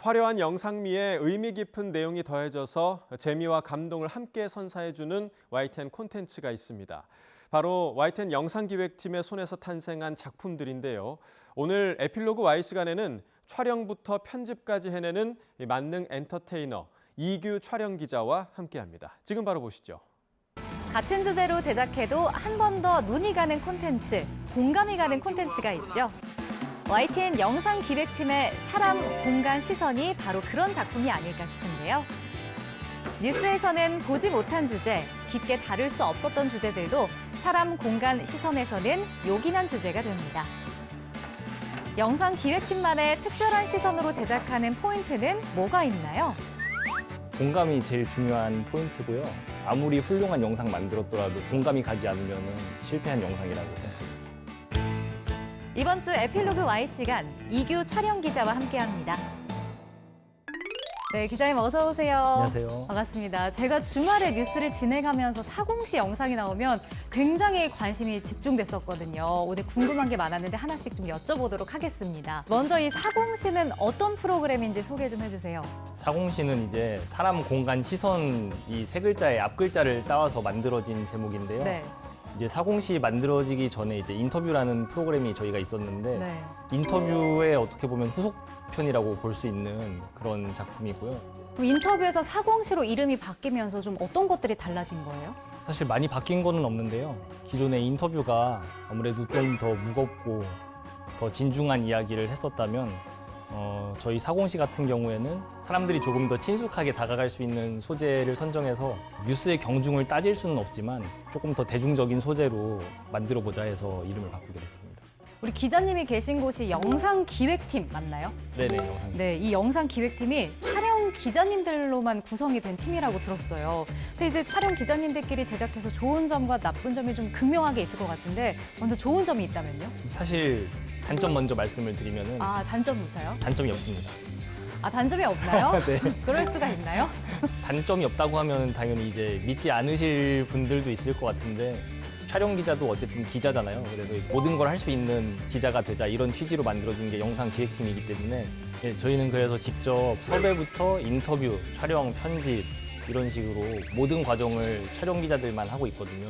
화려한 영상미에 의미 깊은 내용이 더해져서 재미와 감동을 함께 선사해주는 YTN 콘텐츠가 있습니다. 바로 YTN 영상기획팀의 손에서 탄생한 작품들인데요. 오늘 에필로그 Y 시간에는 촬영부터 편집까지 해내는 만능 엔터테이너 이규 촬영 기자와 함께합니다. 지금 바로 보시죠. 같은 주제로 제작해도 한 번 더 눈이 가는 콘텐츠, 공감이 가는 콘텐츠가 있죠. YTN 영상기획팀의 사람, 공간, 시선이 바로 그런 작품이 아닐까 싶은데요. 뉴스에서는 보지 못한 주제, 깊게 다룰 수 없었던 주제들도 사람, 공간, 시선에서는 요긴한 주제가 됩니다. 영상기획팀만의 특별한 시선으로 제작하는 포인트는 뭐가 있나요? 공감이 제일 중요한 포인트고요. 아무리 훌륭한 영상 만들었더라도 공감이 가지 않으면 실패한 영상이라고 생각합니다. 이번 주 에필로그 Y 시간, 이규 촬영 기자와 함께합니다. 네, 기자님 어서 오세요. 안녕하세요. 반갑습니다. 제가 주말에 뉴스를 진행하면서 사공시 영상이 나오면 굉장히 관심이 집중됐었거든요. 오늘 궁금한 게 많았는데 하나씩 좀 여쭤보도록 하겠습니다. 먼저 이 사공시는 어떤 프로그램인지 소개 좀 해주세요. 사공시는 이제 사람, 공간, 시선 이 세 글자의 앞 글자를 따와서 만들어진 제목인데요. 네. 이제 사공시 만들어지기 전에 이제 인터뷰라는 프로그램이 저희가 있었는데 네. 인터뷰의 어떻게 보면 후속편이라고 볼 수 있는 그런 작품이고요. 그럼 인터뷰에서 사공시로 이름이 바뀌면서 좀 어떤 것들이 달라진 거예요? 사실 많이 바뀐 거는 없는데요. 기존의 인터뷰가 아무래도 좀 더 무겁고 더 진중한 이야기를 했었다면 저희 사공시 같은 경우에는 사람들이 조금 더 친숙하게 다가갈 수 있는 소재를 선정해서 뉴스의 경중을 따질 수는 없지만 조금 더 대중적인 소재로 만들어보자 해서 이름을 바꾸게 됐습니다. 우리 기자님이 계신 곳이 영상기획팀 맞나요? 네네, 영상. 네, 이 영상기획팀이 촬영 기자님들로만 구성이 된 팀이라고 들었어요. 근데 이제 촬영 기자님들끼리 제작해서 좋은 점과 나쁜 점이 좀 극명하게 있을 것 같은데 먼저 좋은 점이 있다면요? 사실 단점 먼저 말씀을 드리면은 아, 단점부터요? 단점이 없습니다. 아, 단점이 없나요? 네. 그럴 수가 있나요? 단점이 없다고 하면 당연히 이제 믿지 않으실 분들도 있을 것 같은데 촬영 기자도 어쨌든 기자잖아요. 그래서 모든 걸 할 수 있는 기자가 되자 이런 취지로 만들어진 게 영상 기획팀이기 때문에 저희는 그래서 직접 섭외부터 인터뷰, 촬영, 편집 이런 식으로 모든 과정을 촬영 기자들만 하고 있거든요.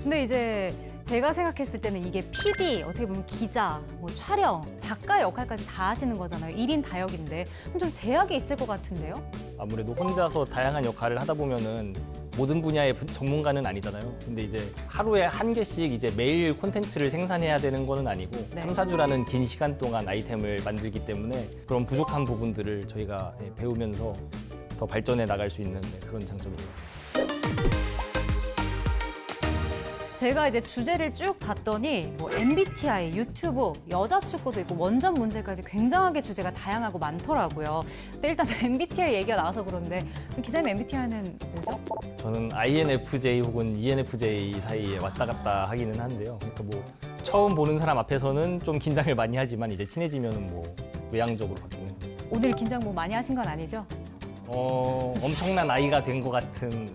근데 이제 제가 생각했을 때는 이게 PD, 어떻게 보면 기자, 뭐 촬영, 작가 역할까지 다 하시는 거잖아요. 1인 다역인데 그럼 좀 제약이 있을 것 같은데요? 아무래도 혼자서 다양한 역할을 하다 보면은 모든 분야의 전문가는 아니잖아요. 근데 이제 하루에 한 개씩 이제 매일 콘텐츠를 생산해야 되는 거는 아니고 네. 3, 4주라는 긴 시간 동안 아이템을 만들기 때문에 그런 부족한 부분들을 저희가 배우면서 더 발전해 나갈 수 있는 그런 장점이 있는 것 같습니다. 제가 이제 주제를 쭉 봤더니 뭐 MBTI, 유튜브, 여자 축구도 있고 원전 문제까지 굉장하게 주제가 다양하고 많더라고요. 근데 일단 MBTI 얘기가 나와서 그런데 기자님 MBTI는 뭐죠? 저는 INFJ 혹은 ENFJ 사이에 왔다 갔다 하기는 한데요. 그러니까 뭐 처음 보는 사람 앞에서는 좀 긴장을 많이 하지만 이제 친해지면 뭐 외향적으로 바뀌는 거예요. 오늘 긴장 뭐 많이 하신 건 아니죠? 엄청난 아이가 된 것 같은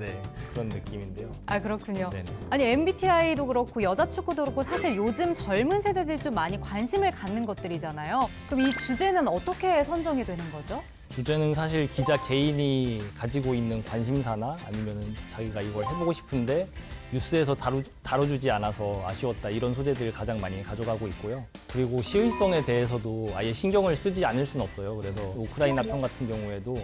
그런 느낌인데요. 아, 그렇군요. 네네. 아니, MBTI도 그렇고 여자 축구도 그렇고 사실 요즘 젊은 세대들이 좀 많이 관심을 갖는 것들이잖아요. 그럼 이 주제는 어떻게 선정이 되는 거죠? 주제는 사실 기자 개인이 가지고 있는 관심사나 아니면 자기가 이걸 해보고 싶은데 뉴스에서 다뤄주지 않아서 아쉬웠다 이런 소재들을 가장 많이 가져가고 있고요. 그리고 시의성에 대해서도 아예 신경을 쓰지 않을 수는 없어요. 그래서 우크라이나 편 같은 경우에도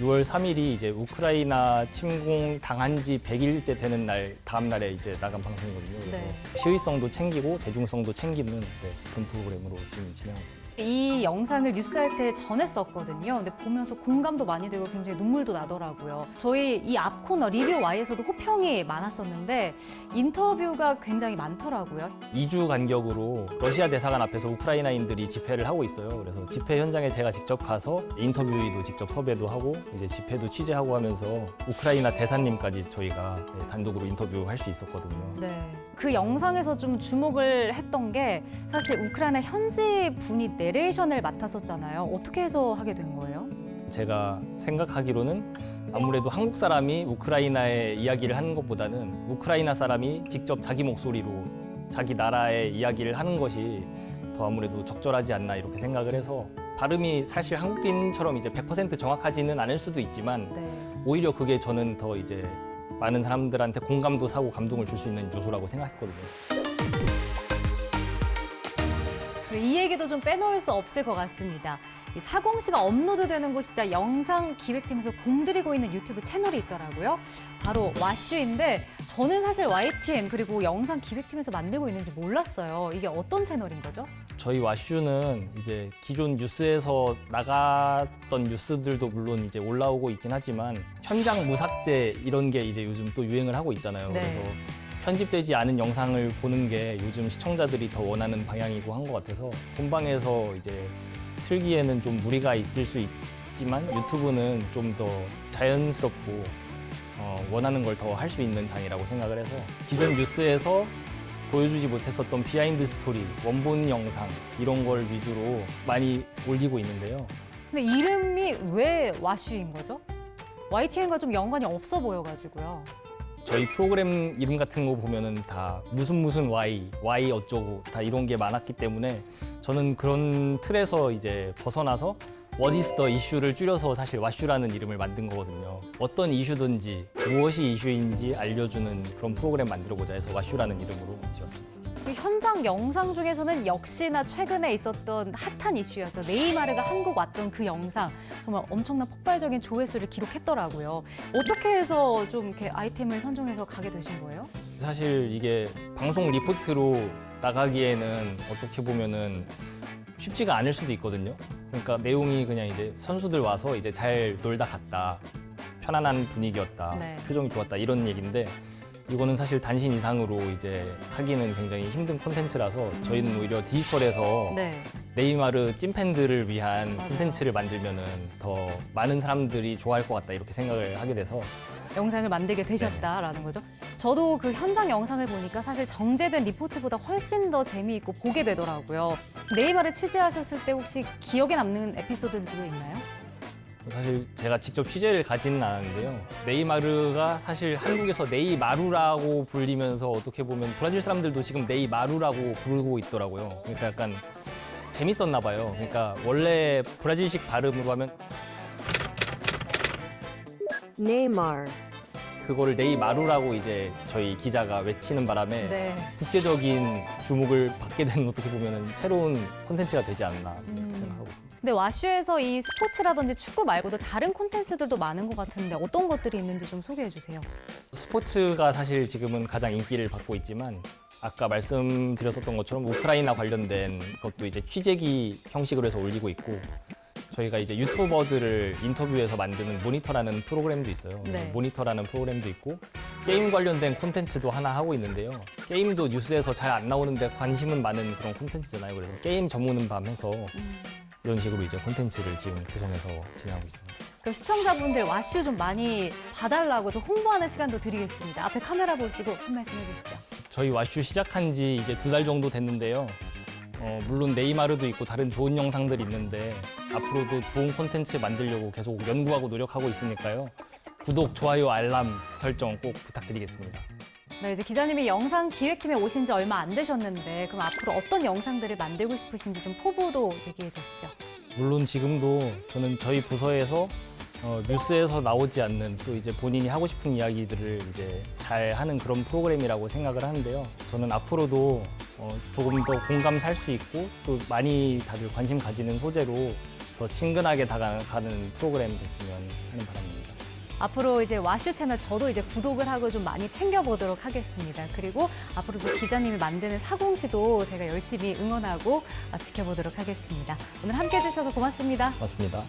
6월 3일이 이제 우크라이나 침공 당한 지 100일째 되는 날 다음 날에 이제 나간 방송이거든요. 그래서 네. 시의성도 챙기고 대중성도 챙기는 그런 프로그램으로 지금 진행하고 있습니다. 이 영상을 뉴스할 때 전했었거든요. 근데 보면서 공감도 많이 되고 굉장히 눈물도 나더라고요. 저희 이 앞 코너 리뷰 Y에서도 호평이 많았었는데 인터뷰가 굉장히 많더라고요. 2주 간격으로 러시아 대사관 앞에서 우크라이나인들이 집회를 하고 있어요. 그래서 집회 현장에 제가 직접 가서 인터뷰도 직접 섭외도 하고 이제 집회도 취재하고 하면서 우크라이나 대사님까지 저희가 단독으로 인터뷰할 수 있었거든요. 네. 그 영상에서 좀 주목을 했던 게 사실 우크라이나 현지 분이 내레이션을 맡았었잖아요. 어떻게 해서 하게 된 거예요? 제가 생각하기로는 아무래도 한국 사람이 우크라이나의 이야기를 하는 것보다는 우크라이나 사람이 직접 자기 목소리로 자기 나라의 이야기를 하는 것이 더 아무래도 적절하지 않나 이렇게 생각을 해서 발음이 사실 한국인처럼 이제 100% 정확하지는 않을 수도 있지만 네. 오히려 그게 저는 더 이제 많은 사람들한테 공감도 사고 감동을 줄 수 있는 요소라고 생각했거든요. 그리고 이 얘기도 좀 빼놓을 수 없을 것 같습니다. 이 사공시가 업로드되는 곳이자 영상 기획팀에서 공들이고 있는 유튜브 채널이 있더라고요. 바로 와슈인데 저는 사실 YTN 그리고 영상 기획팀에서 만들고 있는지 몰랐어요. 이게 어떤 채널인 거죠? 저희 와슈는 이제 기존 뉴스에서 나갔던 뉴스들도 물론 이제 올라오고 있긴 하지만 현장 무삭제 이런 게 이제 요즘 또 유행을 하고 있잖아요. 네. 그래서 편집되지 않은 영상을 보는 게 요즘 시청자들이 더 원하는 방향이고 한 것 같아서 본방에서 이제 틀기에는 좀 무리가 있을 수 있지만 유튜브는 좀 더 자연스럽고 원하는 걸 더 할 수 있는 장이라고 생각을 해서 기존 뉴스에서 보여주지 못했었던 비하인드 스토리, 원본 영상 이런 걸 위주로 많이 올리고 있는데요. 근데 이름이 왜 와슈인 거죠? YTN과 좀 연관이 없어 보여가지고요. 저희 프로그램 이름 같은 거 보면은 다 무슨 Y 어쩌고 다 이런 게 많았기 때문에 저는 그런 틀에서 이제 벗어나서 What is the issue를 줄여서 사실 와슈라는 이름을 만든 거거든요. 어떤 이슈든지 무엇이 이슈인지 알려주는 그런 프로그램 만들어보자 해서 와슈라는 이름으로 지었습니다. 그 현장 영상 중에서는 역시나 최근에 있었던 핫한 이슈였죠. 네이마르가 한국 왔던 그 영상 정말 엄청난 폭발적인 조회수를 기록했더라고요. 어떻게 해서 좀 이렇게 아이템을 선정해서 가게 되신 거예요? 사실 이게 방송 리포트로 나가기에는 어떻게 보면은 쉽지가 않을 수도 있거든요. 그러니까 내용이 그냥 이제 선수들 와서 이제 잘 놀다 갔다, 편안한 분위기였다, 네. 표정이 좋았다 이런 얘기인데 이거는 사실 단신 이상으로 이제 하기는 굉장히 힘든 콘텐츠라서 저희는 오히려 디지털에서 네. 네이마르 찐팬들을 위한 맞아요. 콘텐츠를 만들면은 더 많은 사람들이 좋아할 것 같다 이렇게 생각을 하게 돼서 영상을 만들게 되셨다라는 거죠. 저도 그 현장 영상을 보니까 사실 정제된 리포트보다 훨씬 더 재미있고 보게 되더라고요. 네이마르 취재하셨을 때 혹시 기억에 남는 에피소드들도 있나요? 사실 제가 직접 취재를 가지는 않았는데요. 네이마르가 사실 한국에서 네이마루라고 불리면서 어떻게 보면 브라질 사람들도 지금 네이마루라고 부르고 있더라고요. 그러니까 약간 재밌었나 봐요. 그러니까 원래 브라질식 발음으로 하면 Neymar. 그거를 네이마루라고 이제 저희 기자가 외치는 바람에 네. 국제적인 주목을 받게 된 어떻게 보면 새로운 콘텐츠가 되지 않나 이렇게 생각하고 있습니다. 근데 와슈에서 이 스포츠라든지 축구 말고도 다른 콘텐츠들도 많은 것 같은데 어떤 것들이 있는지 좀 소개해 주세요. 스포츠가 사실 지금은 가장 인기를 받고 있지만 아까 말씀드렸었던 것처럼 우크라이나 관련된 것도 이제 취재기 형식으로 해서 올리고 있고 저희가 이제 유튜버들을 인터뷰해서 만드는 모니터라는 프로그램도 있어요. 네. 모니터라는 프로그램도 있고 게임 관련된 콘텐츠도 하나 하고 있는데요. 게임도 뉴스에서 잘 안 나오는데 관심은 많은 그런 콘텐츠잖아요. 그래서 게임 전문은 밤 해서 이런 식으로 이제 콘텐츠를 지금 구성해서 진행하고 있습니다. 그럼 시청자분들 와슈 좀 많이 봐달라고 좀 홍보하는 시간도 드리겠습니다. 앞에 카메라 보시고 한 말씀 해주시죠. 저희 와슈 시작한 지 이제 2달 정도 됐는데요. 물론 네이마르도 있고 다른 좋은 영상들이 있는데 앞으로도 좋은 콘텐츠 만들려고 계속 연구하고 노력하고 있으니까요. 구독, 좋아요, 알람 설정 꼭 부탁드리겠습니다. 네, 이제 기자님이 영상 기획팀에 오신 지 얼마 안 되셨는데 그럼 앞으로 어떤 영상들을 만들고 싶으신지 좀 포부도 얘기해 주시죠. 물론 지금도 저는 저희 부서에서 뉴스에서 나오지 않는 또 이제 본인이 하고 싶은 이야기들을 이제 잘 하는 그런 프로그램이라고 생각을 하는데요. 저는 앞으로도 조금 더 공감 살 수 있고 또 많이 다들 관심 가지는 소재로 더 친근하게 다가가는 프로그램 됐으면 하는 바람입니다. 앞으로 이제 와슈 채널 저도 이제 구독을 하고 좀 많이 챙겨보도록 하겠습니다. 그리고 앞으로도 기자님이 만드는 사공시도 제가 열심히 응원하고 지켜보도록 하겠습니다. 오늘 함께 해주셔서 고맙습니다. 고맙습니다.